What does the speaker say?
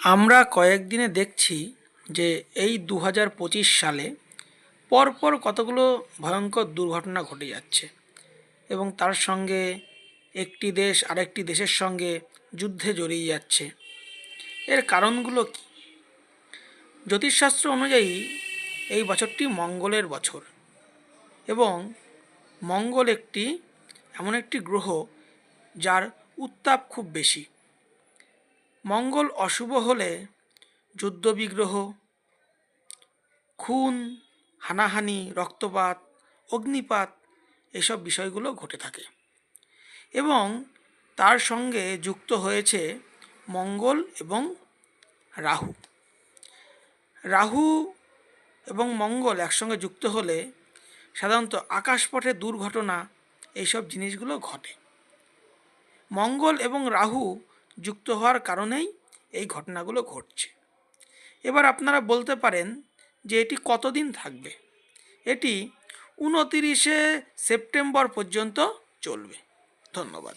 আমরা কয়েকদিনে দেখছি যে এই 2025 সালে পরপর কতগুলো ভয়ঙ্কর দুর্ঘটনা ঘটে যাচ্ছে এবং তার সঙ্গে একটি দেশ আরেকটি দেশের সঙ্গে যুদ্ধে জড়িয়ে যাচ্ছে। এর কারণগুলো কী? জ্যোতিষশাস্ত্র অনুযায়ী এই বছরটি মঙ্গলের বছর এবং মঙ্গল এমন একটি গ্রহ যার উত্তাপ খুব বেশি। মঙ্গল অশুভ হলে যুদ্ধবিগ্রহ, খুন, হানাহানি, রক্তপাত, অগ্নিপাত এসব বিষয়গুলো ঘটে থাকে এবং তার সঙ্গে যুক্ত হয়েছে মঙ্গল এবং রাহু। রাহু এবং মঙ্গল একসঙ্গে যুক্ত হলে সাধারণত আকাশপথে দুর্ঘটনা এইসব জিনিসগুলো ঘটে। মঙ্গল এবং রাহু যুক্ত হওয়ার কারণেই এই ঘটনাগুলো ঘটছে। এবার আপনারা বলতে পারেন যে এটি কতদিন থাকবে? এটি 29শে সেপ্টেম্বর পর্যন্ত চলবে। ধন্যবাদ।